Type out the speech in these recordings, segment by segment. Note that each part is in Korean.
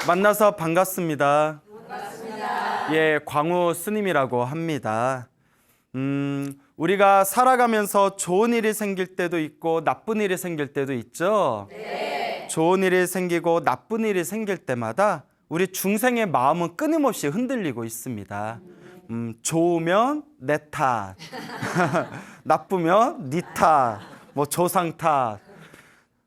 만나서 반갑습니다. 예, 광우 스님이라고 합니다. 우리가 살아가면서 좋은 일이 생길 때도 있고 나쁜 일이 생길 때도 있죠. 네. 좋은 일이 생기고 나쁜 일이 생길 때마다 우리 중생의 마음은 끊임없이 흔들리고 있습니다. 좋으면 내 탓, 나쁘면 네 탓, 뭐 조상 탓.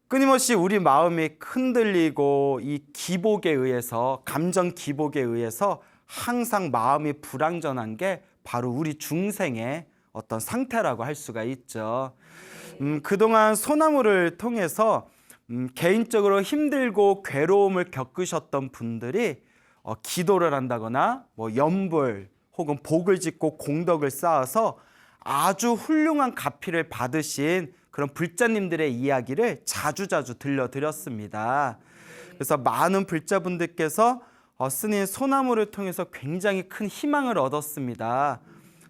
끊임없이 우리 마음이 흔들리고 이 기복에 의해서, 감정 기복에 의해서 항상 마음이 불안전한 게 바로 우리 중생의 어떤 상태라고 할 수가 있죠. 그동안 소나무를 통해서 개인적으로 힘들고 괴로움을 겪으셨던 분들이 기도를 한다거나 뭐 염불 혹은 복을 짓고 공덕을 쌓아서 아주 훌륭한 가피를 받으신 그런 불자님들의 이야기를 자주자주 들려드렸습니다. 그래서 많은 불자분들께서 스님 소나무를 통해서 굉장히 큰 희망을 얻었습니다.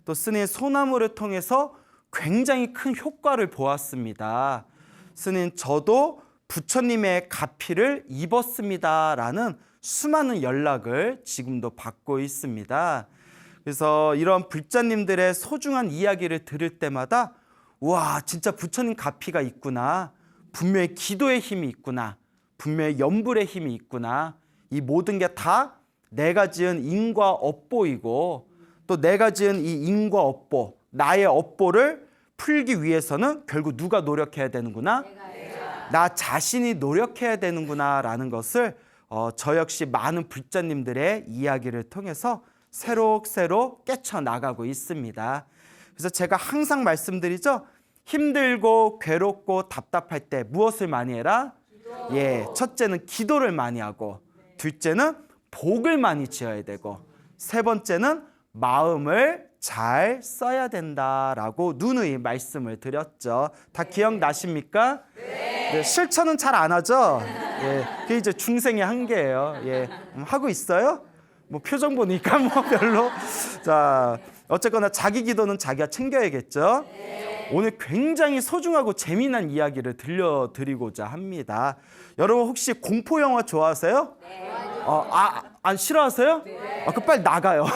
또 스님 소나무를 통해서 굉장히 큰 효과를 보았습니다. 스님 저도 부처님의 가피를 입었습니다 라는 수많은 연락을 지금도 받고 있습니다. 그래서 이런 불자님들의 소중한 이야기를 들을 때마다 와, 진짜 부처님 가피가 있구나. 분명히 기도의 힘이 있구나. 분명히 염불의 힘이 있구나. 이 모든 게 다 내가 지은 인과 업보이고 또 내가 지은 이 인과 업보, 나의 업보를 풀기 위해서는 결국 누가 노력해야 되는구나? 나 자신이 노력해야 되는구나 라는 것을 저 역시 많은 불자님들의 이야기를 통해서 새록새록 깨쳐나가고 있습니다. 그래서 제가 항상 말씀드리죠. 힘들고 괴롭고 답답할 때 무엇을 많이 해라? 예, 첫째는 기도를 많이 하고, 둘째는 복을 많이 지어야 되고, 세 번째는 마음을 잘 써야 된다라고 누누이 말씀을 드렸죠. 다 기억나십니까? 네, 실천은 잘 안 하죠? 예, 그게 이제 중생의 한계예요. 예, 하고 있어요? 뭐 표정 보니까 뭐 별로. 자, 어쨌거나 자기 기도는 자기가 챙겨야겠죠. 오늘 굉장히 소중하고 재미난 이야기를 들려드리고자 합니다. 여러분 혹시 공포 영화 좋아하세요? 안 싫어하세요? 그 빨리 나가요.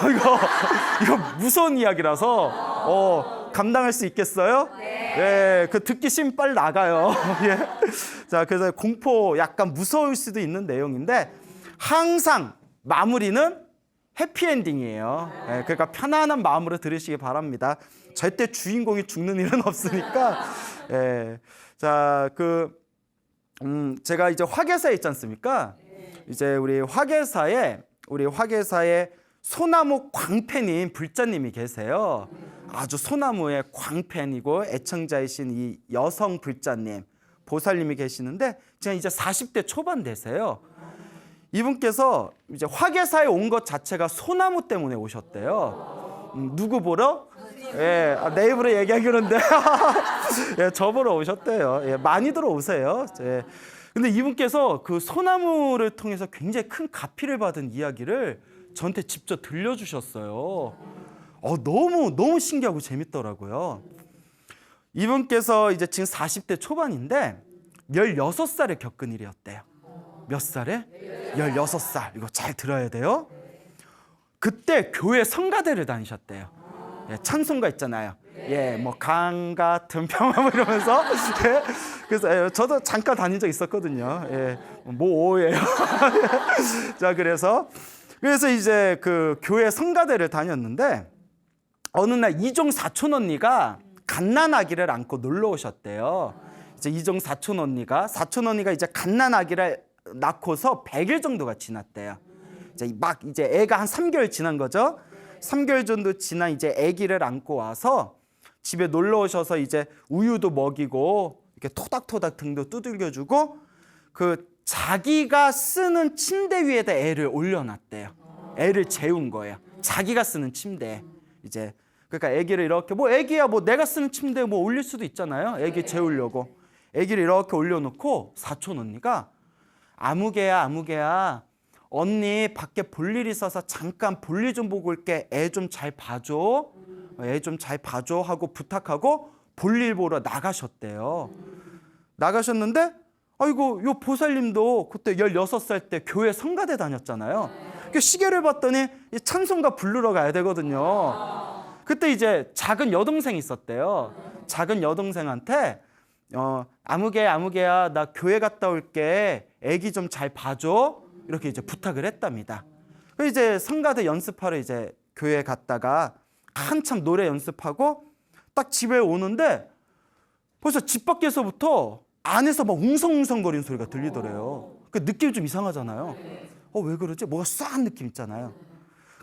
이거 무서운 이야기라서 감당할 수 있겠어요? 예, 그 듣기 싫으면 빨리 나가요. 예. 자, 그래서 공포 약간 무서울 수도 있는 내용인데 항상 마무리는 해피엔딩이에요. 예, 그러니까 편안한 마음으로 들으시기 바랍니다. 절대 주인공이 죽는 일은 없으니까. 예. 자, 제가 이제 화계사에 있지 않습니까? 이제 우리 화계사에 소나무 광팬인 불자님이 계세요. 아주 소나무의 광팬이고 애청자이신 이 여성 불자님, 보살님이 계시는데 지금 이제 40대 초반 되세요. 이분께서 이제 화계사에 온 것 자체가 소나무 때문에 오셨대요. 누구 보러? 예, 내 입으로 얘기하기 그런데 예, 저 보러 오셨대요. 예, 많이들 오세요. 예. 근데 이분께서 그 소나무를 통해서 굉장히 큰 가피를 받은 이야기를 저한테 직접 들려주셨어요. 너무 신기하고 재밌더라고요. 이분께서 이제 지금 40대 초반인데 16살에 겪은 일이었대요. 몇 살에? 16살. 이거 잘 들어야 돼요. 그때 교회 성가대를 다니셨대요. 예, 찬송가 있잖아요. 예, 뭐 강 같은 평화 뭐 이러면서. 예, 그래서 저도 잠깐 다닌 적 있었거든요. 예, 뭐 오해요. 자, 그래서 이제 그 교회 성가대를 다녔는데 어느 날 이종 사촌 언니가 갓난아기를 안고 놀러 오셨대요. 이제 이종 사촌 언니가 이제 갓난아기를 낳고서 100일 정도가 지났대요. 이제 애가 한 3개월 지난 거죠. 3개월 정도 지난 이제 아기를 안고 와서 집에 놀러 오셔서 이제 우유도 먹이고 이렇게 토닥토닥 등도 두들겨주고 그 자기가 쓰는 침대 위에다 애를 올려놨대요. 애를 재운 거예요. 자기가 쓰는 침대에. 이제 그러니까 아기를 이렇게 뭐 아기야 뭐 내가 쓰는 침대에 뭐 올릴 수도 있잖아요. 아기 재우려고. 아기를 이렇게 올려놓고 사촌 언니가 아무개야 언니 밖에 볼 일 있어서 잠깐 볼일 좀 보고 올게. 애 좀 잘 봐줘. 애 좀 잘 봐줘 하고 부탁하고 볼일 보러 나가셨대요. 나가셨는데 아이고, 요 보살님도 그때 16살 때 교회 성가대 다녔잖아요. 그 시계를 봤더니 찬송가 부르러 가야 되거든요. 그때 이제 작은 여동생이 있었대요. 작은 여동생한테 아무개야 나 교회 갔다 올게. 애기 좀 잘 봐줘. 이렇게 이제 부탁을 했답니다. 그래서 이제 성가대 연습하러 이제 교회 갔다가 한참 노래 연습하고 딱 집에 오는데 벌써 집 밖에서부터 안에서 막 웅성웅성거리는 소리가 들리더래요. 그 느낌이 좀 이상하잖아요. 왜 그러지? 뭐가 싸한 느낌 있잖아요.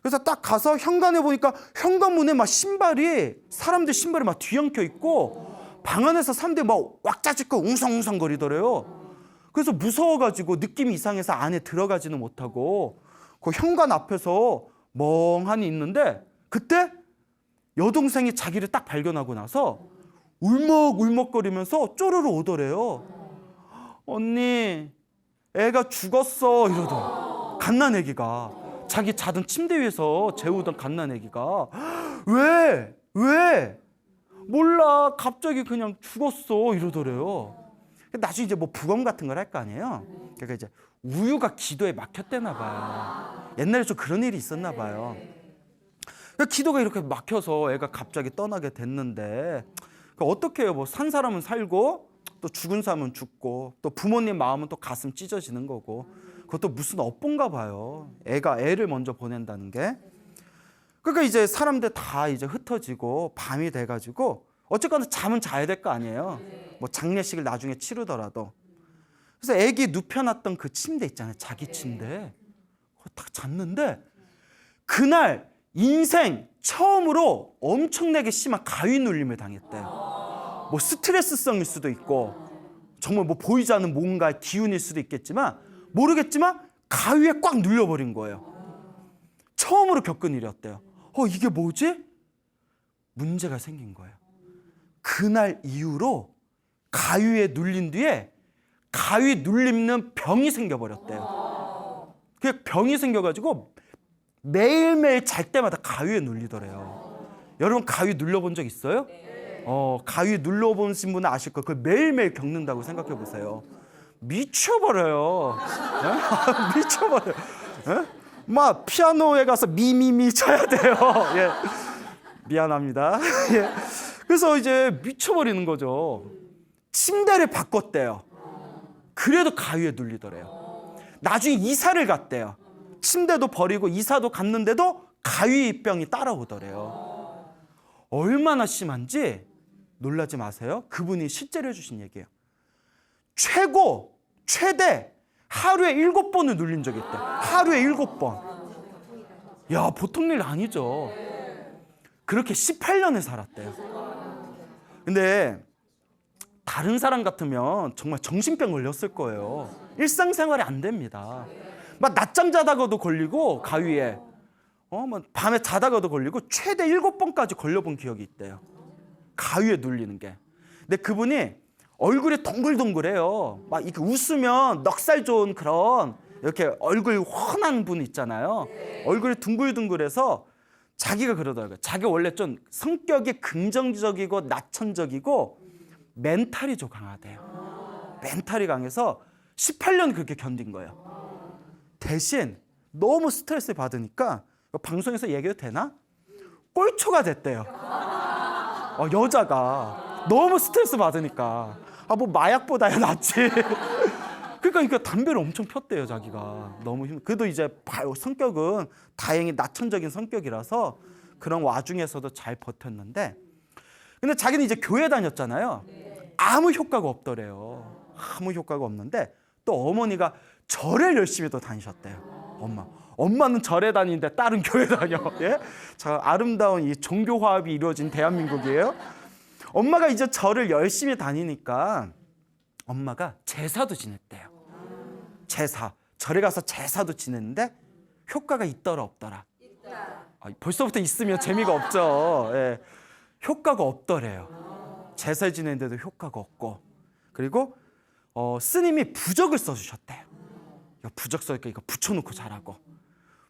그래서 딱 가서 현관에 보니까 현관문에 막 사람들 신발이 막 뒤엉켜 있고 방 안에서 사람들이 막 왁자지껄 웅성웅성거리더래요. 그래서 무서워가지고 느낌이 이상해서 안에 들어가지는 못하고 그 현관 앞에서 멍하니 있는데 그때 여동생이 자기를 딱 발견하고 나서 울먹울먹거리면서 쪼르르 오더래요. 언니, 애가 죽었어 이러더라고요. 갓난애기가. 자기 자던 침대 위에서 재우던 갓난애기가. 왜? 몰라, 갑자기 그냥 죽었어 이러더래요. 나중에 이제 뭐 부검 같은 걸 할 거 아니에요. 그러니까 이제 우유가 기도에 막혔대나 봐요. 옛날에 좀 그런 일이 있었나 봐요. 기도가 이렇게 막혀서 애가 갑자기 떠나게 됐는데 어떻게 해요? 뭐 산 사람은 살고 또 죽은 사람은 죽고 또 부모님 마음은 또 가슴 찢어지는 거고 그것도 무슨 업본가 봐요. 애를 먼저 보낸다는 게. 그러니까 이제 사람들 다 이제 흩어지고 밤이 돼가지고 어쨌거나 잠은 자야 될 거 아니에요. 뭐 장례식을 나중에 치르더라도. 그래서 애기 눕혀놨던 그 침대 있잖아요. 자기 침대. 딱 잤는데 그날 인생 처음으로 엄청나게 심한 가위 눌림을 당했대요. 뭐 스트레스성일 수도 있고 정말 뭐 보이지 않는 뭔가 기운일 수도 있겠지만 모르겠지만 가위에 꽉 눌려버린 거예요. 처음으로 겪은 일이었대요. 이게 뭐지? 문제가 생긴 거예요. 그날 이후로 가위에 눌린 뒤에 가위 눌리는 병이 생겨버렸대요. 그 병이 생겨가지고 매일매일 잘 때마다 가위에 눌리더래요. 여러분 가위 눌려본 적 있어요? 가위 눌러보신 분은 아실 거예요. 그걸 매일매일 겪는다고 생각해 보세요. 미쳐버려요. 미쳐버려요. 막 피아노에 가서 미미미 쳐야 돼요. 예. 미안합니다. 예. 그래서 이제 미쳐버리는 거죠. 침대를 바꿨대요. 그래도 가위에 눌리더래요. 나중에 이사를 갔대요. 침대도 버리고 이사도 갔는데도 가위병이 따라오더래요. 얼마나 심한지 놀라지 마세요. 그분이 실제로 해주신 얘기예요. 최대 하루에 7번을 눌린 적이 있대요. 하루에 7번. 야, 보통 일 아니죠. 그렇게 18년을 살았대요. 근데 다른 사람 같으면 정말 정신병 걸렸을 거예요. 일상생활이 안 됩니다. 막 낮잠 자다가도 걸리고 가위에 밤에 자다가도 걸리고 최대 7번까지 걸려본 기억이 있대요. 가위에 눌리는 게. 근데 그분이 얼굴이 동글동글해요. 막 이렇게 웃으면 넉살 좋은 그런 이렇게 얼굴 훤한 분 있잖아요. 얼굴이 둥글둥글해서 자기가 그러더라고요. 자기가 원래 좀 성격이 긍정적이고 낙천적이고 멘탈이 좀 강하대요. 멘탈이 강해서 18년 그렇게 견딘 거예요. 대신 너무 스트레스 받으니까 방송에서 얘기해도 되나? 꼴초가 됐대요. 여자가 너무 스트레스 받으니까 뭐 마약보다야 낫지. 그러니까 담배를 엄청 폈대요. 자기가 너무 그래도 이제 성격은 다행히 낙천적인 성격이라서 그런 와중에서도 잘 버텼는데, 근데 자기는 이제 교회 다녔잖아요. 아무 효과가 없더래요. 아무 효과가 없는데 또 어머니가 절에 열심히 또 다니셨대요. 엄마는 절에 다니는데 딸은 교회 다녀. 예? 자, 아름다운 이 종교 화합이 이루어진 대한민국이에요. 엄마가 이제 절을 열심히 다니니까 엄마가 제사도 지냈대요. 절에 가서 제사도 지냈는데 효과가 있더라 없더라? 벌써부터 있으면 재미가 없죠. 예. 효과가 없더래요. 제사 지냈는데도 효과가 없고, 그리고 스님이 부적을 써주셨대요. 부적 써니까 이거 붙여놓고 자라고.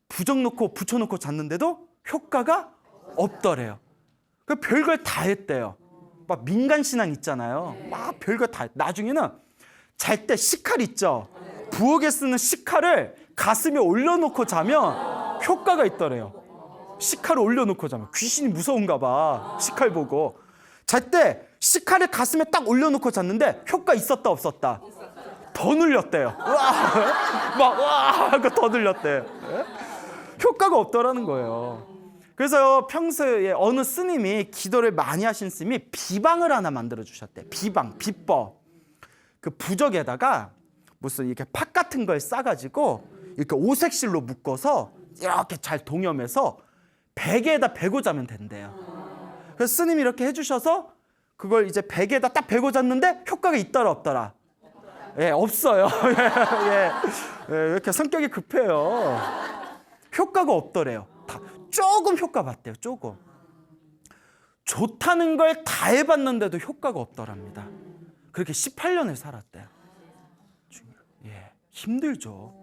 부적 놓고 붙여놓고 잤는데도 효과가 없더래요. 그 별걸 다 했대요. 막 민간 신앙 있잖아요. 막 별걸 다. 나중에는 잘 때 식칼 있죠? 부엌에 쓰는 식칼을 가슴에 올려놓고 자면 효과가 있더래요. 식칼을 올려놓고 자면. 귀신이 무서운가 봐. 식칼 보고. 잘 때 식칼을 가슴에 딱 올려놓고 잤는데 효과 있었다 없었다? 더 눌렸대요. 와 하고 더 눌렸대요. 효과가 없더라는 거예요. 그래서 평소에 어느 스님이 기도를 많이 하신 스님이 비방을 하나 만들어 주셨대. 비방, 비법. 그 부적에다가 무슨 이렇게 팥 같은 걸 싸가지고 이렇게 오색실로 묶어서 이렇게 잘 동여매서 베개에다 베고 자면 된대요. 그래서 스님이 이렇게 해주셔서 그걸 이제 베개에다 딱 베고 잤는데 효과가 있더라 없더라? 예, 없어요. 예, 왜 이렇게 성격이 급해요. 효과가 없더래요. 조금 효과 봤대요. 조금. 좋다는 걸 다 해봤는데도 효과가 없더랍니다. 그렇게 18년을 살았대요. 예, 힘들죠.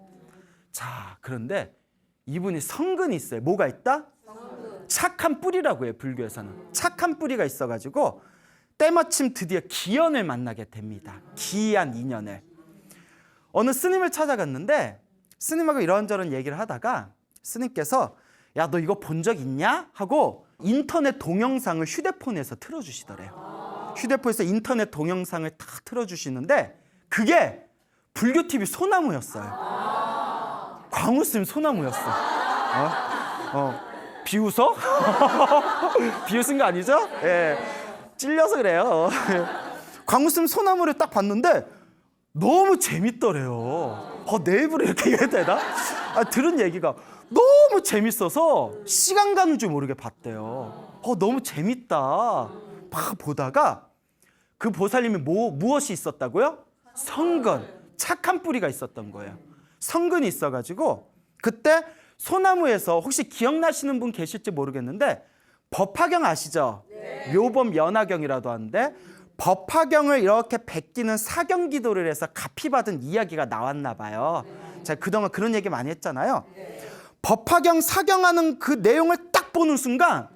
자, 그런데 이분이 성근이 있어요. 뭐가 있다? 착한 뿌리라고 해요. 불교에서는. 착한 뿌리가 있어가지고 때마침 드디어 기연을 만나게 됩니다. 기이한 인연을. 어느 스님을 찾아갔는데 스님하고 이런저런 얘기를 하다가 스님께서 야, 너 이거 본 적 있냐? 하고 인터넷 동영상을 휴대폰에서 틀어주시더래요. 휴대폰에서 인터넷 동영상을 탁 틀어주시는데 그게 불교TV 소나무였어요. 광우스님 소나무였어. 비웃어? 비웃은 거 아니죠? 예, 찔려서 그래요. 광우스님 소나무를 딱 봤는데 너무 재밌더래요. 내 입으로 이렇게 얘기해야 되나? 들은 얘기가 너무 재밌어서 시간 가는 줄 모르게 봤대요. 너무 재밌다. 막 보다가 그 보살님이 무엇이 있었다고요? 성근, 착한 뿌리가 있었던 거예요. 성근이 있어가지고 그때 소나무에서 혹시 기억나시는 분 계실지 모르겠는데 법화경 아시죠? 네. 묘범 연화경이라도 하는데 법화경을 이렇게 베끼는 사경기도를 해서 가피받은 이야기가 나왔나 봐요. 제가 그동안 그런 얘기 많이 했잖아요. 법화경 사경하는 그 내용을 딱 보는 순간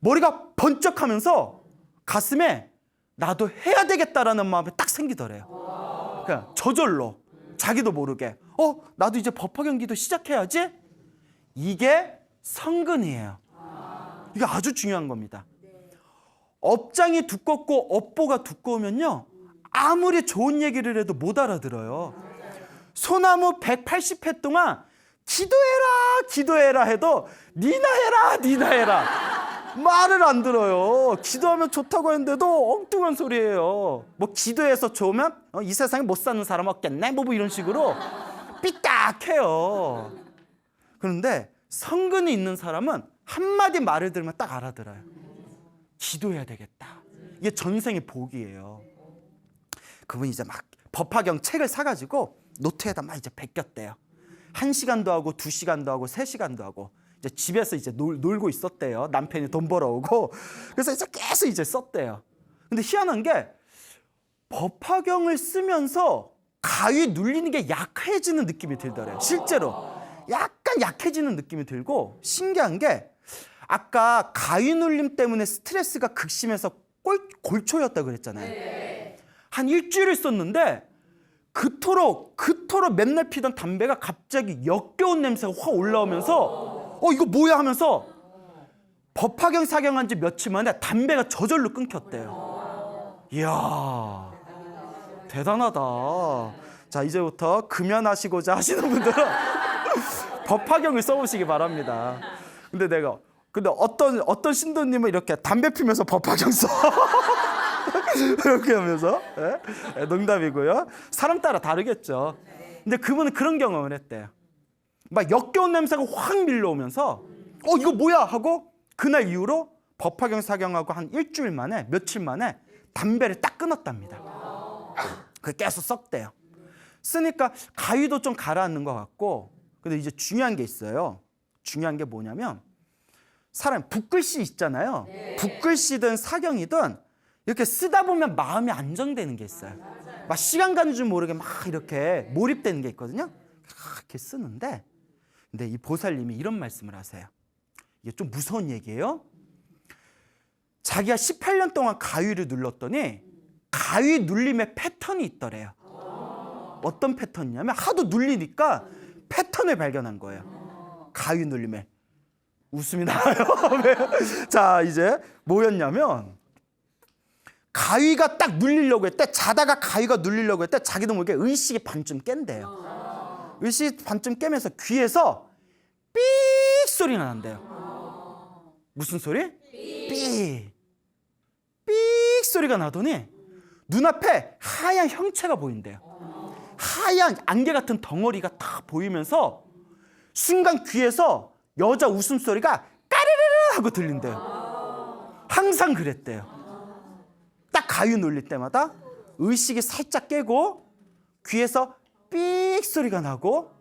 머리가 번쩍하면서 가슴에 나도 해야 되겠다라는 마음이 딱 생기더래요. 그냥 저절로 자기도 모르게 나도 이제 법화경 기도 시작해야지. 이게 성근이에요. 이게 아주 중요한 겁니다. 업장이 두껍고 업보가 두꺼우면요 아무리 좋은 얘기를 해도 못 알아들어요. 소나무 180회 동안 기도해라 해도 니나 해라 말을 안 들어요. 기도하면 좋다고 했는데도 엉뚱한 소리예요. 뭐 기도해서 좋으면 이 세상에 못 사는 사람 없겠네 뭐 이런 식으로 삐딱해요. 그런데 성근이 있는 사람은 한마디 말을 들으면 딱 알아들어요. 기도해야 되겠다. 이게 전생의 복이에요. 그분이 이제 막 법화경 책을 사가지고 노트에다 막 이제 베꼈대요. 1시간도 하고 2시간도 하고 3시간도 하고 이제 집에서 이제 놀고 있었대요. 남편이 돈 벌어오고. 그래서 이제 계속 이제 썼대요. 근데 희한한 게 법화경을 쓰면서 가위 눌리는 게 약해지는 느낌이 들더래요. 실제로 약간 약해지는 느낌이 들고 신기한 게 아까 가위 눌림 때문에 스트레스가 극심해서 골초였다고 그랬잖아요. 한 일주일을 썼는데 그토록 맨날 피던 담배가 갑자기 역겨운 냄새가 확 올라오면서 이거 뭐야 하면서 법화경 사경한 지 며칠 만에 담배가 저절로 끊겼대요. 이야 대단하다. 자, 이제부터 금연하시고자 하시는 분들은 법화경을 써보시기 바랍니다. 근데 어떤 신도님은 이렇게 담배 피면서 법화경 써. 이렇게 하면서 농담이고요. 사람 따라 다르겠죠. 근데 그분은 그런 경험을 했대요. 막 역겨운 냄새가 확 밀려오면서 이거 뭐야 하고 그날 이후로 법화경 사경하고 한 일주일 만에 며칠 만에 담배를 딱 끊었답니다. 그게 계속 썩대요. 쓰니까 가위도 좀 가라앉는 것 같고. 근데 이제 중요한 게 있어요. 중요한 게 뭐냐면 사람 붓글씨 있잖아요. 붓글씨든 사경이든 이렇게 쓰다 보면 마음이 안정되는 게 있어요. 막 시간 가는 줄 모르게 막 이렇게 몰입되는 게 있거든요. 이렇게 쓰는데 근데 이 보살님이 이런 말씀을 하세요. 이게 좀 무서운 얘기예요. 자기가 18년 동안 가위를 눌렀더니 가위 눌림의 패턴이 있더래요. 어떤 패턴이냐면 하도 눌리니까 패턴을 발견한 거예요. 가위 눌림에. 웃음이 나와요. 자, 이제 뭐였냐면 가위가 딱 눌리려고 했대. 자다가 가위가 눌리려고 했대. 자기도 모르게 의식이 반쯤 깬대요. 의식이 반쯤 깨면서 귀에서 삑 소리가 난대요. 무슨 소리? 삑. 삑 소리가 나더니 눈앞에 하얀 형체가 보인대요. 하얀 안개 같은 덩어리가 딱 보이면서 순간 귀에서 여자 웃음소리가 까르르르 하고 들린대요. 항상 그랬대요. 딱 가위 눌릴 때마다 의식이 살짝 깨고 귀에서 삑 소리가 나고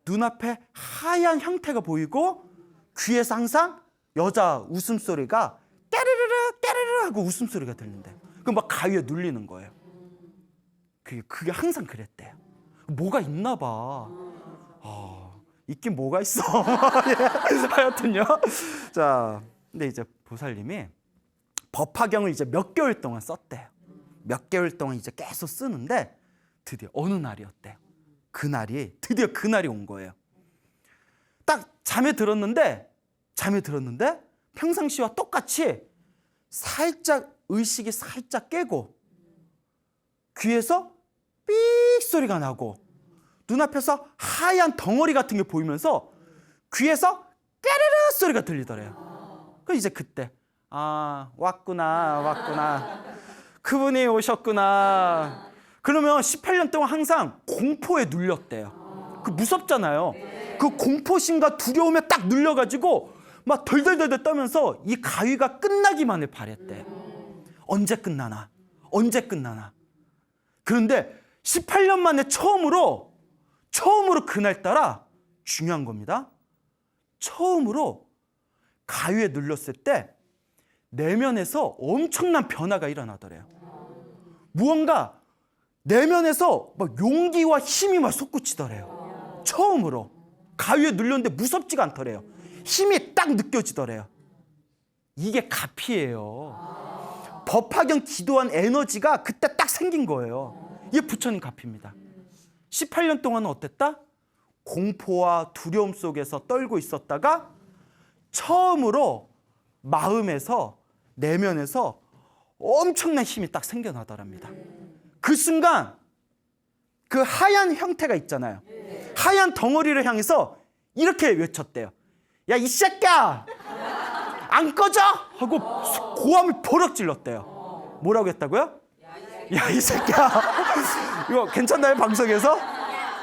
눈앞에 하얀 형태가 보이고 귀에서 항상 여자 웃음소리가 까르르르 까르르 하고 웃음소리가 들린대요. 그럼 막 가위에 눌리는 거예요. 그게 항상 그랬대요. 뭐가 있나 봐. 있긴 뭐가 있어. 하여튼요. 자, 근데 이제 보살님이 법화경을 이제 몇 개월 동안 썼대요. 몇 개월 동안 이제 계속 쓰는데 드디어 어느 날이었대요. 드디어 그날이 온 거예요. 딱 잠에 들었는데 평상시와 똑같이 살짝 의식이 살짝 깨고 귀에서 삑 소리가 나고 눈앞에서 하얀 덩어리 같은 게 보이면서 귀에서 까르르 소리가 들리더래요. 그래서 이제 그때 왔구나. 그분이 오셨구나. 그러면 18년 동안 항상 공포에 눌렸대요. 그 무섭잖아요. 그 공포심과 두려움에 딱 눌려가지고 막 덜덜덜 떨면서 이 가위가 끝나기만을 바랬대. 언제 끝나나. 그런데 18년 만에 처음으로 그날따라 중요한 겁니다. 처음으로 가위에 눌렸을 때 내면에서 엄청난 변화가 일어나더래요. 무언가 내면에서 막 용기와 힘이 막 솟구치더래요. 처음으로 가위에 눌렸는데 무섭지가 않더래요. 힘이 딱 느껴지더래요. 이게 가피예요. 법화경 기도한 에너지가 그때 딱 생긴 거예요. 이게 부처님 가피입니다. 18년 동안은 어땠다? 공포와 두려움 속에서 떨고 있었다가 처음으로 마음에서 내면에서 엄청난 힘이 딱 생겨나더랍니다. 그 순간 그 하얀 형태가 있잖아요. 하얀 덩어리를 향해서 이렇게 외쳤대요. 야, 이 새끼야! 안 꺼져! 하고 고함을 버럭 질렀대요. 뭐라고 했다고요? 야, 이 새끼야! 이거 괜찮나요, 방송에서?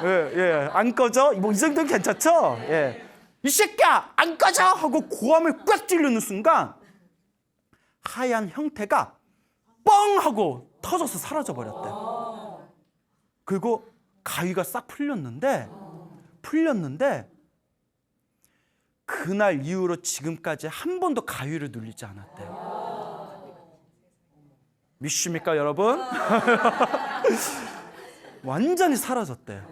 예, 안 꺼져? 뭐 이 정도는 괜찮죠? 예. 이 새끼야! 안 꺼져! 하고 고함을 꽉 찌르는 순간 하얀 형태가 뻥! 하고 터져서 사라져 버렸대요. 그리고 가위가 싹 풀렸는데 그날 이후로 지금까지 한 번도 가위를 눌리지 않았대요. 믿습니까, 여러분? 완전히 사라졌대요.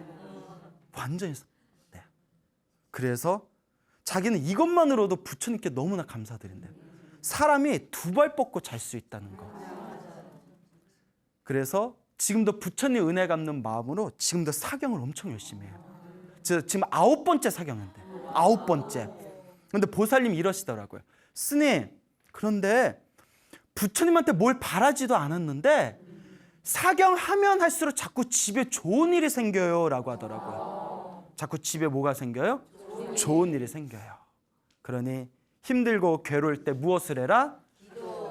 네. 그래서 자기는 이것만으로도 부처님께 너무나 감사드린대요. 사람이 두 발 뻗고 잘 수 있다는 거. 그래서 지금도 부처님 은혜 갚는 마음으로 지금도 사경을 엄청 열심히 해요. 지금 9번째 사경인데 9번째. 근데 보살님이 이러시더라고요. 스님, 그런데 부처님한테 뭘 바라지도 않았는데 사경하면 할수록 자꾸 집에 좋은 일이 생겨요 라고 하더라고요. 자꾸 집에 뭐가 생겨요? 좋은 일이 생겨요. 그러니 힘들고 괴로울 때 무엇을 해라?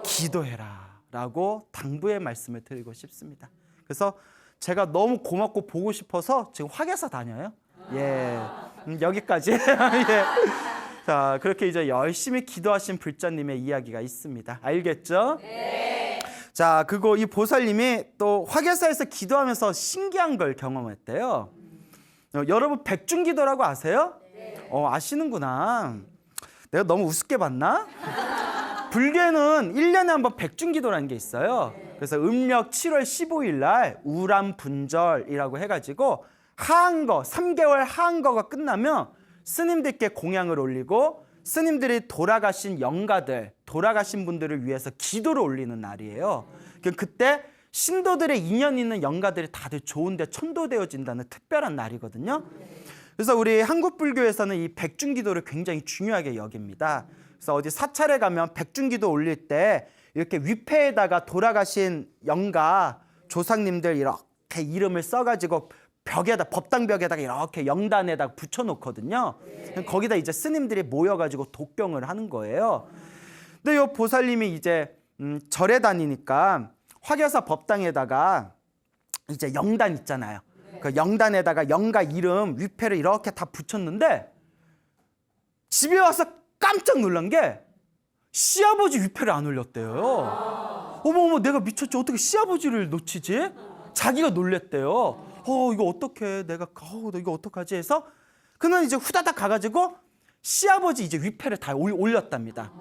기도해라 라고 당부의 말씀을 드리고 싶습니다. 그래서 제가 너무 고맙고 보고 싶어서 지금 화계사 다녀요. 예, 여기까지. 예. 자, 그렇게 이제 열심히 기도하신 불자님의 이야기가 있습니다. 알겠죠? 네. 자, 그리고 이 보살님이 또 화계사에서 기도하면서 신기한 걸 경험했대요. 여러분 백중기도라고 아세요? 네. 아시는구나. 내가 너무 우습게 봤나? 불교에는 1년에 한 번 백중기도라는 게 있어요. 그래서 음력 7월 15일 날 우람분절이라고 해가지고 하한거, 3개월 하한거가 끝나면 스님들께 공양을 올리고 스님들이 돌아가신 영가들, 돌아가신 분들을 위해서 기도를 올리는 날이에요. 그때 신도들의 인연 있는 영가들이 다들 좋은데 천도되어진다는 특별한 날이거든요. 그래서 우리 한국 불교에서는 이 백중기도를 굉장히 중요하게 여깁니다. 그래서 어디 사찰에 가면 백중기도 올릴 때 이렇게 위패에다가 돌아가신 영가 조상님들 이렇게 이름을 써가지고 벽에다, 법당벽에다가 이렇게 영단에다가 붙여놓거든요. 거기다 이제 스님들이 모여가지고 독경을 하는 거예요. 근데 이 보살님이 이제 절에 다니니까 화교사 법당에다가 이제 영단 있잖아요. 그 영단에다가 영가 이름 위패를 이렇게 다 붙였는데 집에 와서 깜짝 놀란 게 시아버지 위패를 안 올렸대요. 어머 내가 미쳤지. 어떻게 시아버지를 놓치지? 자기가 놀랬대요. 이거 어떡해. 내가 이거 어떡하지 해서 그는 이제 후다닥 가가지고 시아버지 이제 위패를 다 올렸답니다.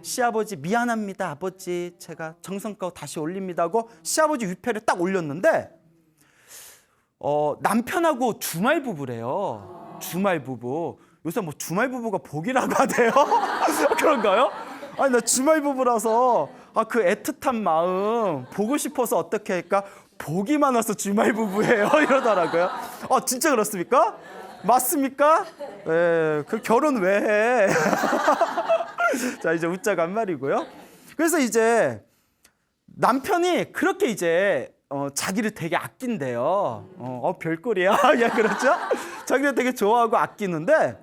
시아버지 미안합니다. 아버지 제가 정성껏 다시 올립니다 하고 시아버지 위패를 딱 올렸는데 남편하고 주말 부부래요. 주말 부부. 요새 뭐 주말 부부가 복이라고 하대요. 그런가요? 아니 나 주말 부부라서 그 애틋한 마음 보고 싶어서 어떻게 할까? 복이 많아서 주말 부부예요 이러더라고요. 진짜 그렇습니까? 맞습니까? 네, 그 결혼 왜 해? 자 이제 웃자고 한 말이고요. 그래서 이제 남편이 그렇게 이제 자기를 되게 아낀대요. 별꼴이야. 야 그렇죠? 자기를 되게 좋아하고 아끼는데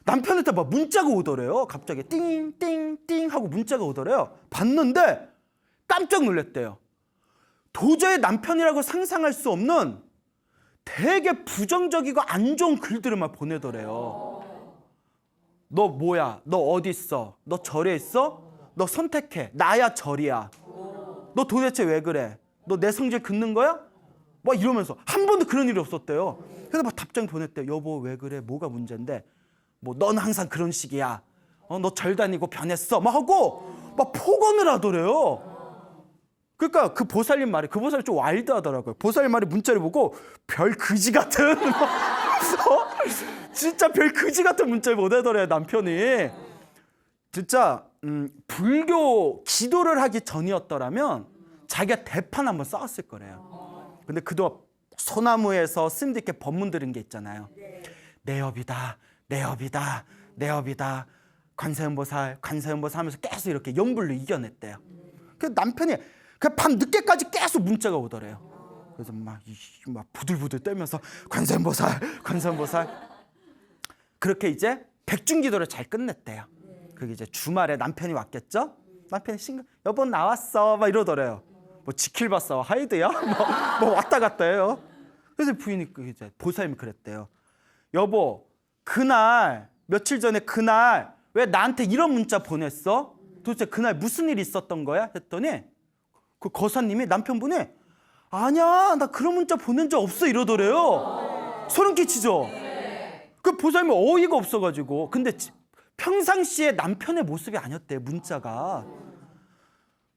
남편한테 막 문자가 오더래요. 갑자기 띵띵띵 하고 문자가 오더래요. 봤는데 깜짝 놀랐대요. 도저히 남편이라고 상상할 수 없는 되게 부정적이고 안 좋은 글들을 막 보내더래요. 너 뭐야? 너 어디 있어? 너 절에 있어? 너 선택해. 나야 절이야. 너 도대체 왜 그래? 너 내 성질 긋는 거야? 막 이러면서 한 번도 그런 일이 없었대요. 그래서 막 답장 보냈대요. 여보 왜 그래? 뭐가 문제인데? 뭐 넌 항상 그런 식이야. 너 절 다니고 변했어. 막 하고 막 폭언을 하더래요. 그러니까 그 보살님 말이, 그 보살님 좀 와일드하더라고요. 보살님 말이 문자를 보고 별 그지 같은 진짜 별 그지 같은 문자를 보내더래요 남편이. 진짜 불교 기도를 하기 전이었더라면 자기가 대판 한번 싸웠을 거래요. 근데 그동안 소나무에서 스님들께 법문 들은 게 있잖아요. 내 업이다, 내 업이다, 내 업이다. 관세음보살, 관세음보살 하면서 계속 이렇게 연불로 이겨냈대요. 그 남편이 그 밤 늦게까지 계속 문자가 오더래요. 그래서 막 부들부들 떨면서 관세음보살, 관세음보살. 그렇게 이제 백중기도를 잘 끝냈대요. 그게 이제 주말에 남편이 왔겠죠? 남편이 여보 나왔어 막 이러더래요. 뭐 지킬 봤어 하이드야? 뭐 왔다 갔다 해요. 그래서 부인이 이제 보살님이 그랬대요. 여보 그날 며칠 전에 그날 왜 나한테 이런 문자 보냈어? 도대체 그날 무슨 일이 있었던 거야? 했더니 그 거사님이 남편분이 아니야 나 그런 문자 보낸 적 없어 이러더래요. 소름 끼치죠? 그 보살님이 어이가 없어가지고. 근데 평상시에 남편의 모습이 아니었대요. 문자가.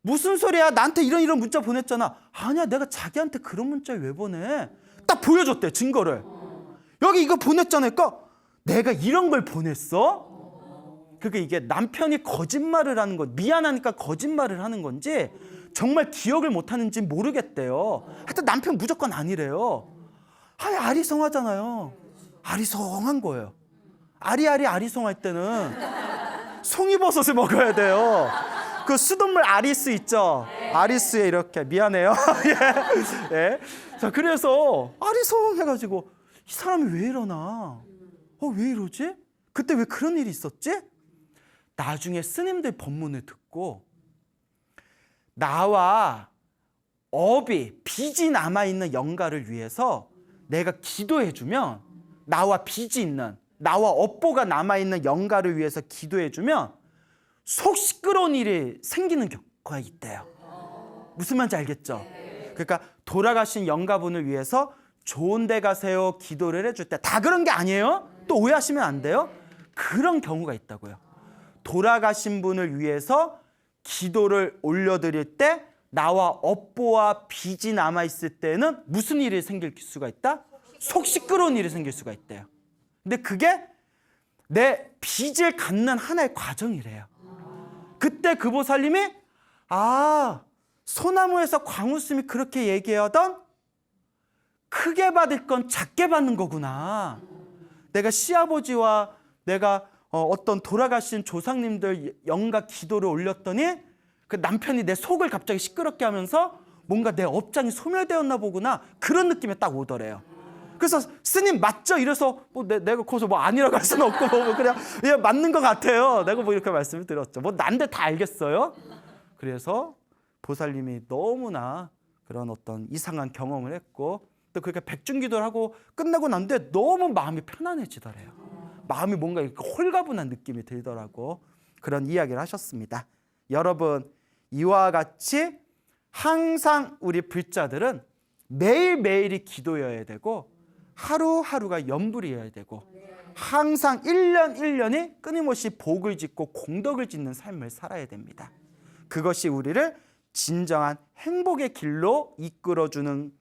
무슨 소리야 나한테 이런 문자 보냈잖아. 아니야 내가 자기한테 그런 문자를 왜 보내. 딱 보여줬대 증거를. 여기 이거 보냈잖아. 그러니까 내가 이런 걸 보냈어? 그게 이게 남편이 거짓말을 하는 건 미안하니까 거짓말을 하는 건지 정말 기억을 못하는지 모르겠대요. 하여튼 남편 무조건 아니래요. 아리송하잖아요. 아리송한 거예요. 아리송할 때는 송이버섯을 먹어야 돼요. 그 수돗물 아리스 있죠? 아리스에 이렇게 미안해요. 예. 예. 자 그래서 아리송해가지고 이 사람이 왜 이러나? 왜 이러지? 그때 왜 그런 일이 있었지? 나중에 스님들 법문을 듣고 나와 빚이 남아있는 영가를 위해서 내가 기도해주면 나와 빚이 있는 나와 업보가 남아있는 영가를 위해서 기도해주면 속 시끄러운 일이 생기는 경우가 있대요. 무슨 말인지 알겠죠? 그러니까 돌아가신 영가분을 위해서 좋은 데 가세요 기도를 해줄 때 다 그런 게 아니에요. 또 오해하시면 안 돼요. 그런 경우가 있다고요. 돌아가신 분을 위해서 기도를 올려드릴 때 나와 업보와 빚이 남아있을 때는 무슨 일이 생길 수가 있다? 속 시끄러운 일이 생길 수가 있대요. 근데 그게 내 빚을 갚는 하나의 과정이래요. 그때 그 보살님이 소나무에서 광우스님이 그렇게 얘기하던 크게 받을 건 작게 받는 거구나. 내가 시아버지와 내가 어떤 돌아가신 조상님들 영가 기도를 올렸더니 그 남편이 내 속을 갑자기 시끄럽게 하면서 뭔가 내 업장이 소멸되었나 보구나. 그런 느낌이 딱 오더래요. 그래서 스님 맞죠? 이래서 뭐 내가 거기서 뭐 아니라고 할 수는 없고 뭐 그냥 예, 맞는 것 같아요. 내가 뭐 이렇게 말씀을 드렸죠. 뭐 난데 다 알겠어요. 그래서 보살님이 너무나 그런 어떤 이상한 경험을 했고 또 그렇게 백중기도를 하고 끝나고 난데 너무 마음이 편안해지더래요. 마음이 뭔가 이렇게 홀가분한 느낌이 들더라고. 그런 이야기를 하셨습니다. 여러분, 이와 같이 항상 우리 불자들은 매일매일이 기도여야 되고 하루하루가 염불이어야 되고 항상 1년 1년이 끊임없이 복을 짓고 공덕을 짓는 삶을 살아야 됩니다. 그것이 우리를 진정한 행복의 길로 이끌어주는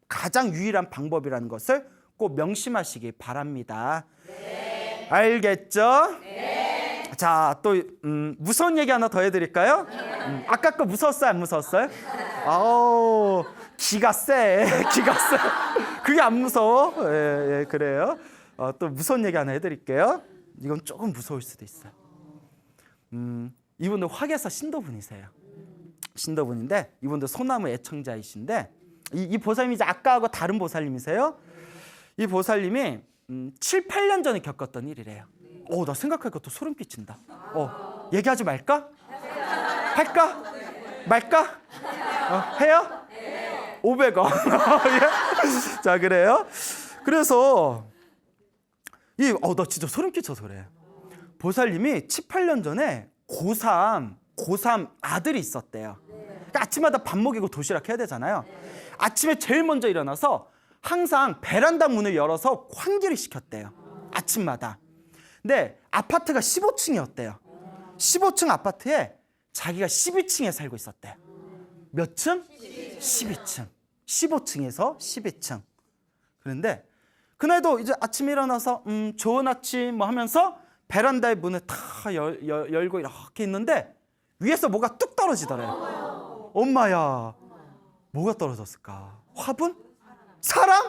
가장 유일한 방법이라는 것을 꼭 명심하시기 바랍니다. 네. 알겠죠? 네. 자, 또 무서운 얘기 하나 더 해드릴까요? 아까 거 무서웠어요? 안 무서웠어요? 아우, 기가 세. 기가 세. 그게 안 무서워? 예, 예, 그래요. 또 무서운 얘기 하나 해드릴게요. 이건 조금 무서울 수도 있어요. 이분들 화계사 신도분이세요. 신도분인데 이분들 소나무 애청자이신데 이 보살님이 이제 아까하고 다른 보살님이세요. 이 보살님이 7, 8년 전에 겪었던 일이래요. 나 생각하니까 또 소름 끼친다. 얘기하지 말까? 할까? 말까? 해요? 500원. 예? 자, 그래요. 그래서 나 진짜 소름 끼쳐서 그래. 보살님이 7, 8년 전에 고3 아들이 있었대요. 그러니까 아침마다 밥 먹이고 도시락 해야 되잖아요. 아침에 제일 먼저 일어나서 항상 베란다 문을 열어서 환기를 시켰대요. 아침마다. 근데 아파트가 15층이었대요. 15층 아파트에 자기가 12층에 살고 있었대요. 몇 층? 12층. 15층에서 12층. 그런데 그날도 이제 아침에 일어나서 좋은 아침 뭐 하면서 베란다의 문을 다 열고 이렇게 있는데 위에서 뭐가 뚝 떨어지더래요. 엄마야, 뭐가 떨어졌을까? 화분? 사람?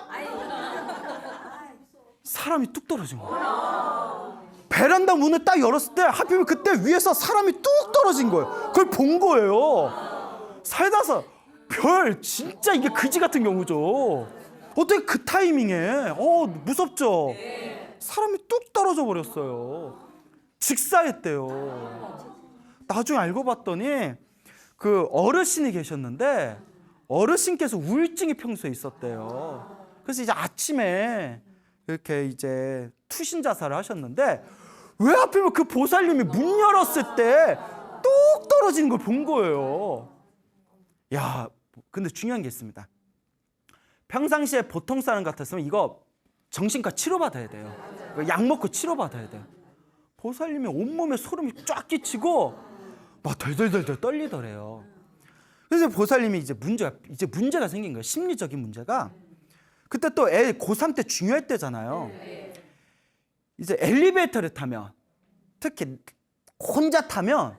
사람이 뚝 떨어진 거예요. 베란다 문을 딱 열었을 때 하필이면 그때 위에서 사람이 뚝 떨어진 거예요. 그걸 본 거예요. 살다서 진짜 이게 그지 같은 경우죠. 어떻게 그 타이밍에 무섭죠? 사람이 뚝 떨어져 버렸어요. 직사했대요. 나중에 알고 봤더니 그 어르신이 계셨는데 어르신께서 우울증이 평소에 있었대요. 그래서 이제 아침에 이렇게 이제 투신 자살을 하셨는데 왜 하필이면 그 보살님이 문 열었을 때 뚝 떨어지는 걸 본 거예요. 야, 근데 중요한 게 있습니다. 평상시에 보통 사람 같았으면 이거 정신과 치료받아야 돼요. 약 먹고 치료받아야 돼요. 보살님이 온몸에 소름이 쫙 끼치고 막 덜덜덜덜 떨리더래요. 그래서 보살님이 이제 문제가 생긴 거예요. 심리적인 문제가. 그때 또 고3 때 중요할 때잖아요. 이제 엘리베이터를 타면 특히 혼자 타면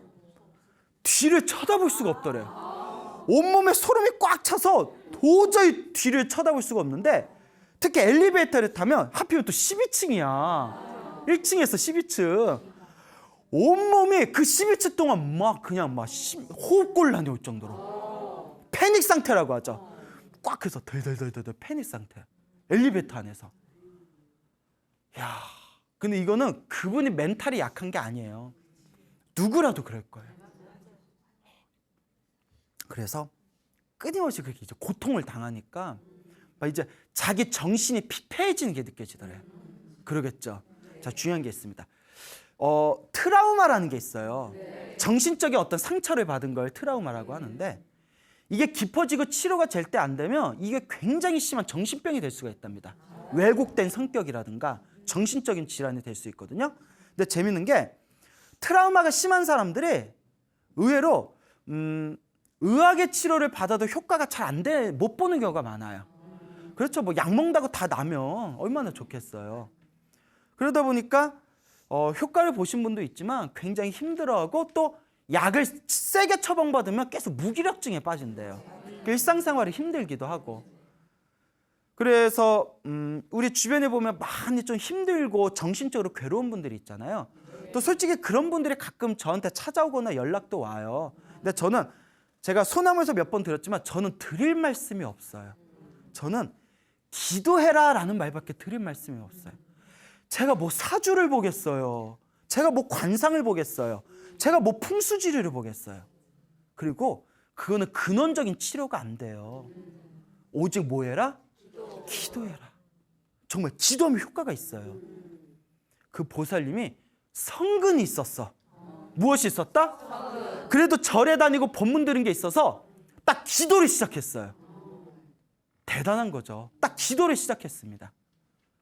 뒤를 쳐다볼 수가 없더래요. 온몸에 소름이 꽉 차서 도저히 뒤를 쳐다볼 수가 없는데 특히 엘리베이터를 타면 하필이면 또 12층이야. 1층에서 12층. 온몸이 그 12층 동안 호흡곤란이 올 정도로 패닉 상태라고 하죠. 꽉 해서 덜덜덜덜 패닉 상태. 엘리베이터 안에서. 야, 근데 이거는 그분이 멘탈이 약한 게 아니에요. 누구라도 그럴 거예요. 그래서 끊임없이 그렇게 이제 고통을 당하니까 막 이제 자기 정신이 피폐해지는 게 느껴지더래요. 그러겠죠. 자, 중요한 게 있습니다. 트라우마라는 게 있어요. 정신적인 어떤 상처를 받은 걸 트라우마라고 하는데 이게 깊어지고 치료가 될 때 안 되면 이게 굉장히 심한 정신병이 될 수가 있답니다. 왜곡된 성격이라든가 정신적인 질환이 될 수 있거든요. 근데 재밌는 게 트라우마가 심한 사람들이 의외로 의학의 치료를 받아도 효과가 잘 못 보는 경우가 많아요. 그렇죠. 뭐 약 먹는다고 다 나면 얼마나 좋겠어요. 그러다 보니까 효과를 보신 분도 있지만 굉장히 힘들어하고 또 약을 세게 처방받으면 계속 무기력증에 빠진대요. 일상생활이 힘들기도 하고. 그래서 우리 주변에 보면 많이 좀 힘들고 정신적으로 괴로운 분들이 있잖아요. 또 솔직히 그런 분들이 가끔 저한테 찾아오거나 연락도 와요. 근데 저는 제가 소나무에서 몇 번 들었지만 저는 드릴 말씀이 없어요. 저는 기도해라라는 말밖에 드릴 말씀이 없어요. 제가 뭐 사주를 보겠어요. 제가 뭐 관상을 보겠어요. 제가 뭐 풍수지리를 보겠어요. 그리고 그거는 근원적인 치료가 안 돼요. 오직 뭐 해라? 기도해라. 정말 기도하면 효과가 있어요. 그 보살님이 성근이 있었어. 무엇이 있었다? 그래도 절에 다니고 법문 들은 게 있어서 딱 기도를 시작했어요. 대단한 거죠. 딱 기도를 시작했습니다.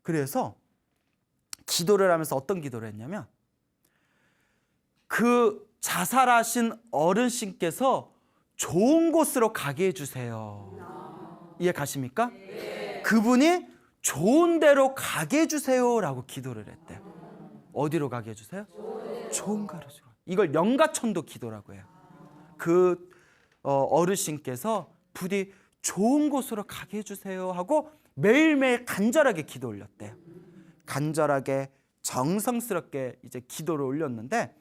그래서 기도를 하면서 어떤 기도를 했냐면 그 자살하신 어르신께서 좋은 곳으로 가게 해주세요. 이해 가십니까? 그분이 좋은 데로 가게 해주세요라고 기도를 했대요. 어디로 가게 해주세요? 좋은 가로. 이걸 영가천도 기도라고 해요. 그 어르신께서 부디 좋은 곳으로 가게 해주세요 하고 매일매일 간절하게 기도 올렸대요. 간절하게 정성스럽게 이제 기도를 올렸는데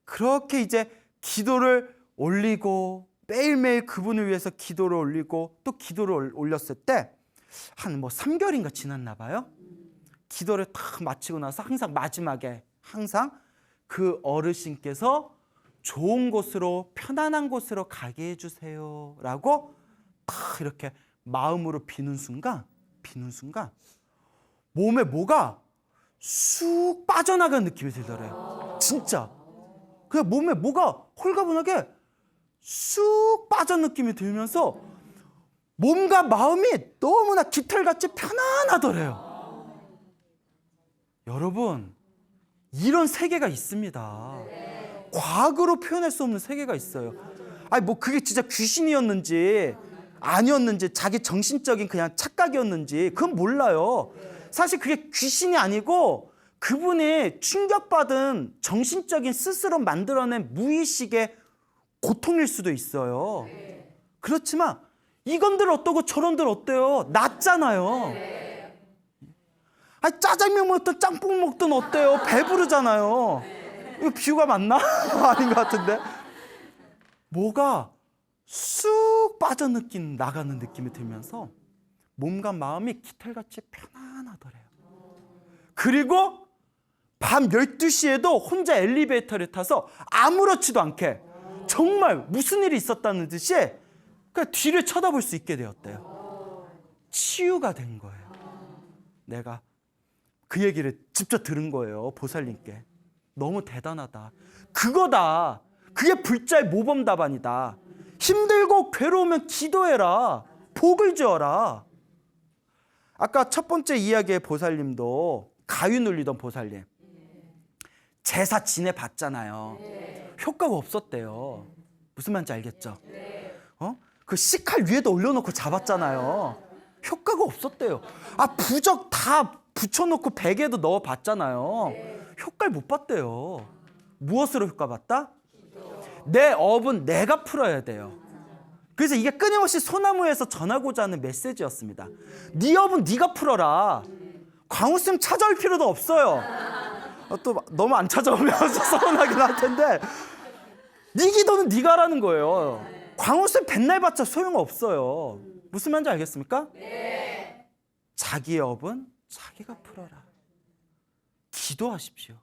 그렇게 이제 기도를 올리고 매일매일 그분을 위해서 기도를 올리고 또 기도를 올렸을 때 한 뭐 3개월인가 지났나 봐요. 기도를 딱 마치고 나서 항상 마지막에 항상 그 어르신께서 좋은 곳으로 편안한 곳으로 가게 해주세요 라고 딱 이렇게 마음으로 비는 순간 몸에 뭐가 쑥 빠져나가는 느낌이 들더래요. 진짜 그냥 몸에 뭐가 홀가분하게 쑥 빠진 느낌이 들면서 몸과 마음이 너무나 깃털같이 편안하더래요. 여러분 이런 세계가 있습니다. 과학으로 표현할 수 없는 세계가 있어요. 아니 뭐 그게 진짜 귀신이었는지 아니었는지 자기 정신적인 그냥 착각이었는지 그건 몰라요. 사실 그게 귀신이 아니고 그분이 충격받은 정신적인 스스로 만들어낸 무의식의 고통일 수도 있어요. 그렇지만 이건들 어떠고 저런들 어때요? 낫잖아요. 아니 짜장면 먹든 짬뽕 먹든 어때요? 배부르잖아요. 이거 비유가 맞나? 아닌 것 같은데. 뭐가 쑥 빠져 나가는 느낌이 들면서 몸과 마음이 깃털같이 편안하더래요. 그리고 밤 12시에도 혼자 엘리베이터를 타서 아무렇지도 않게 정말 무슨 일이 있었다는 듯이 그냥 뒤를 쳐다볼 수 있게 되었대요. 치유가 된 거예요. 내가 그 얘기를 직접 들은 거예요. 보살님께. 너무 대단하다. 그거다. 그게 불자의 모범답안이다. 힘들고 괴로우면 기도해라. 복을 주어라. 아까 첫 번째 이야기의 보살님도 가위 눌리던 보살님. 제사 지내봤잖아요. 효과가 없었대요. 무슨 말인지 알겠죠? 그 식칼 위에다 올려놓고 잡았잖아요. 효과가 없었대요. 부적 다 붙여놓고 베개도 넣어봤잖아요. 효과를 못 봤대요. 무엇으로 효과 봤다? 내 업은 내가 풀어야 돼요. 그래서 이게 끊임없이 소나무에서 전하고자 하는 메시지였습니다. 네 업은 네가 풀어라. 광우쌤 찾아올 필요도 없어요. 또 너무 안 찾아오면 서운하긴 할 텐데 네 기도는 네가 하라는 거예요. 광우쌤 맨날 봤자 소용없어요. 무슨 말인지 알겠습니까? 네. 자기의 업은 자기가 풀어라. 기도하십시오.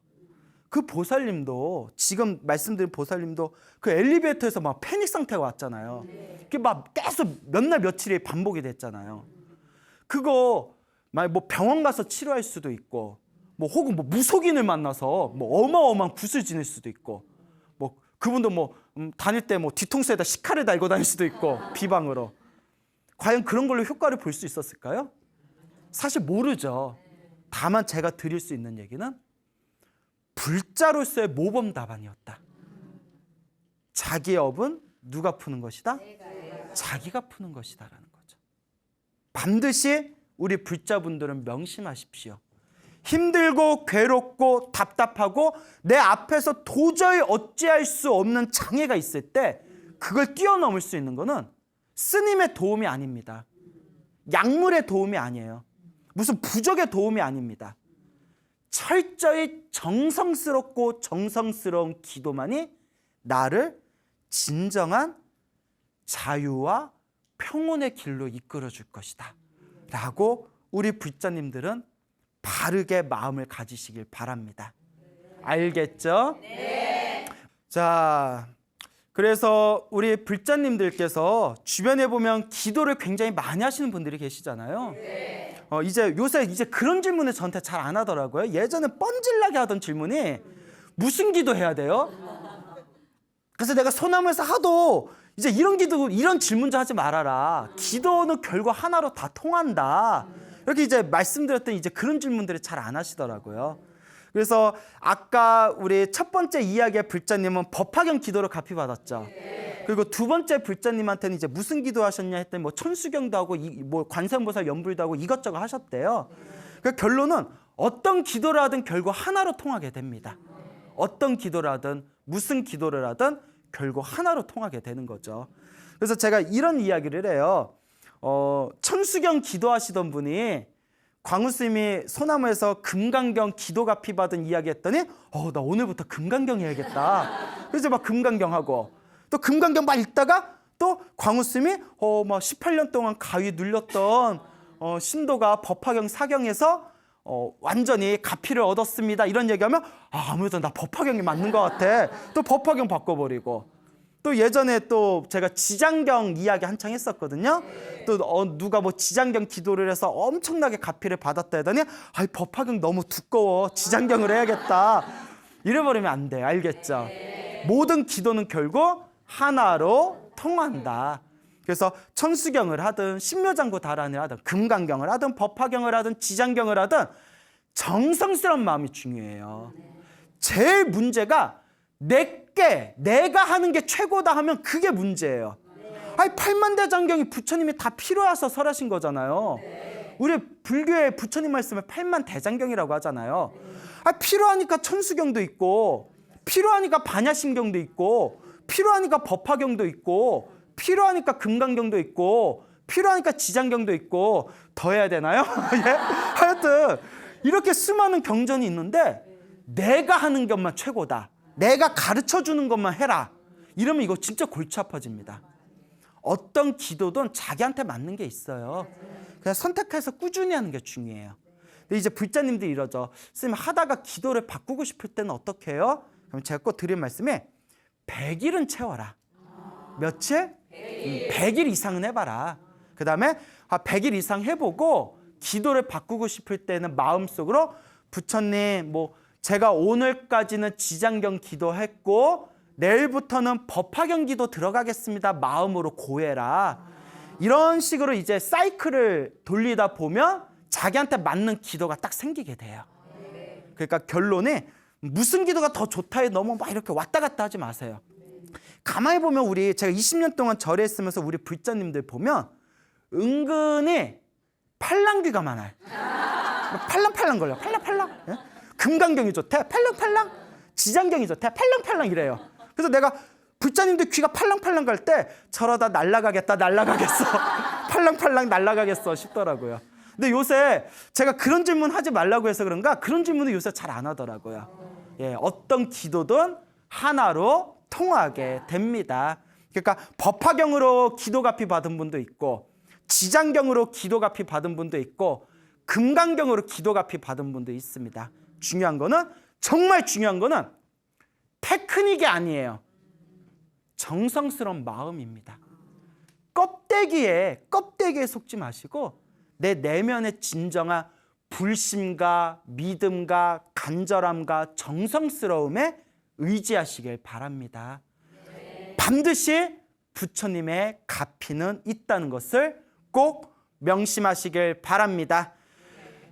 그 보살님도 지금 말씀드린 보살님도 그 엘리베이터에서 막 패닉 상태가 왔잖아요. 그게 막 계속 몇 날 며칠이 반복이 됐잖아요. 그거 막 뭐 병원 가서 치료할 수도 있고 뭐 혹은 뭐 무속인을 만나서 뭐 어마어마한 굿을 지낼 수도 있고 뭐 그분도 뭐 다닐 때 뭐 뒤통수에다 식칼을 달고 다닐 수도 있고 비방으로. 과연 그런 걸로 효과를 볼 수 있었을까요? 사실 모르죠. 다만 제가 드릴 수 있는 얘기는 불자로서의 모범 답안이었다. 자기의 업은 누가 푸는 것이다? 자기가 푸는 것이다라는 거죠. 반드시 우리 불자분들은 명심하십시오. 힘들고 괴롭고 답답하고 내 앞에서 도저히 어찌할 수 없는 장애가 있을 때 그걸 뛰어넘을 수 있는 거는 스님의 도움이 아닙니다. 약물의 도움이 아니에요. 무슨 부적의 도움이 아닙니다. 철저히 정성스럽고 정성스러운 기도만이 나를 진정한 자유와 평온의 길로 이끌어 줄 것이다 라고 우리 불자님들은 바르게 마음을 가지시길 바랍니다. 알겠죠? 네. 자, 그래서 우리 불자님들께서 주변에 보면 기도를 굉장히 많이 하시는 분들이 계시잖아요. 네. 요새 그런 질문을 저한테 잘 안 하더라고요. 예전에 뻔질나게 하던 질문이 무슨 기도해야 돼요? 그래서 내가 소나무에서 하도 이제 이런 질문 좀 하지 말아라. 기도는 결국 하나로 다 통한다. 이렇게 이제 말씀드렸더니 이제 그런 질문들을 잘 안 하시더라고요. 그래서 아까 우리 첫 번째 이야기의 불자님은 법화경 기도로 갚이 받았죠. 그리고 두 번째 불자님한테는 이제 무슨 기도하셨냐 했더니 뭐 천수경도 하고 뭐 관세음보살 연불도 하고 이것저것 하셨대요. 그 결론은 어떤 기도를 하든 결국 하나로 통하게 됩니다. 어떤 기도를 하든 무슨 기도를 하든 결국 하나로 통하게 되는 거죠. 그래서 제가 이런 이야기를 해요. 천수경 기도하시던 분이 광우 스님이 소나무에서 금강경 기도가 피받은 이야기 했더니 나 오늘부터 금강경 해야겠다. 그래서 막 금강경 하고 또 금강경 막 읽다가 또 광우 스님이 막 18년 동안 가위 눌렸던 신도가 법화경 사경에서 완전히 가피를 얻었습니다. 이런 얘기하면 아무래도 나 법화경이 맞는 것 같아. 또 법화경 바꿔버리고 또 예전에 또 제가 지장경 이야기 한창 했었거든요. 또 누가 뭐 지장경 기도를 해서 엄청나게 가피를 받았다 하더니 법화경 너무 두꺼워. 지장경을 해야겠다. 이래버리면 안 돼. 알겠죠? 모든 기도는 결국 하나로 통한다. 그래서 천수경을 하든 신묘장구 다란을 하든 금강경을 하든 법화경을 하든 지장경을 하든 정성스러운 마음이 중요해요. 제일 문제가 내가 하는 게 최고다 하면 그게 문제예요. 팔만대장경이 부처님이 다 필요해서 설하신 거잖아요. 우리 불교의 부처님 말씀을 팔만대장경이라고 하잖아요. 필요하니까 천수경도 있고 필요하니까 반야심경도 있고 필요하니까 법화경도 있고 필요하니까 금강경도 있고 필요하니까 지장경도 있고 더 해야 되나요? 예? 하여튼 이렇게 수많은 경전이 있는데 내가 하는 것만 최고다. 내가 가르쳐주는 것만 해라. 이러면 이거 진짜 골치 아파집니다. 어떤 기도든 자기한테 맞는 게 있어요. 그냥 선택해서 꾸준히 하는 게 중요해요. 근데 이제 불자님들이 이러죠. 선생님 하다가 기도를 바꾸고 싶을 때는 어떻게 해요? 그럼 제가 꼭 드린 말씀이 100일은 채워라. 며칠? 100일 이상은 해봐라. 그 다음에 100일 이상 해보고 기도를 바꾸고 싶을 때는 마음속으로 부처님 제가 오늘까지는 지장경 기도했고 내일부터는 법화경 기도 들어가겠습니다. 마음으로 고해라. 이런 식으로 이제 사이클을 돌리다 보면 자기한테 맞는 기도가 딱 생기게 돼요. 그러니까 결론에 무슨 기도가 더 좋다에 너무 막 이렇게 왔다 갔다 하지 마세요. 가만히 보면 제가 20년 동안 절에 있으면서 우리 불자님들 보면 은근히 팔랑귀가 많아요. 팔랑팔랑 걸려. 팔랑팔랑. 예? 금강경이 좋대. 팔랑팔랑. 지장경이 좋대. 팔랑팔랑 이래요. 그래서 내가 불자님들 귀가 팔랑팔랑 갈 때 저러다 날아가겠다. 팔랑팔랑 날아가겠어 싶더라고요. 근데 요새 제가 그런 질문 하지 말라고 해서 그런가 그런 질문을 요새 잘 안 하더라고요. 예, 어떤 기도든 하나로 통하게 됩니다. 그러니까 법화경으로 기도가피 받은 분도 있고 지장경으로 기도가피 받은 분도 있고 금강경으로 기도가피 받은 분도 있습니다. 정말 중요한 거는 테크닉이 아니에요. 정성스러운 마음입니다. 껍데기에 속지 마시고 내 내면의 진정한 불심과 믿음과 간절함과 정성스러움에 의지하시길 바랍니다. 반드시 부처님의 가피는 있다는 것을 꼭 명심하시길 바랍니다.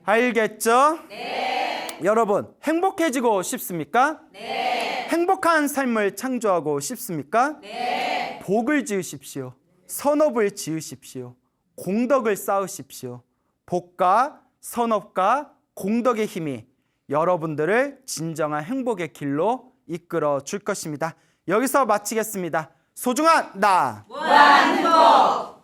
알겠죠? 네. 여러분 행복해지고 싶습니까? 네. 행복한 삶을 창조하고 싶습니까? 네. 복을 지으십시오. 선업을 지으십시오. 공덕을 쌓으십시오. 복과 선업과 공덕의 힘이 여러분들을 진정한 행복의 길로 이끌어 줄 것입니다. 여기서 마치겠습니다. 소중한 나 무한행복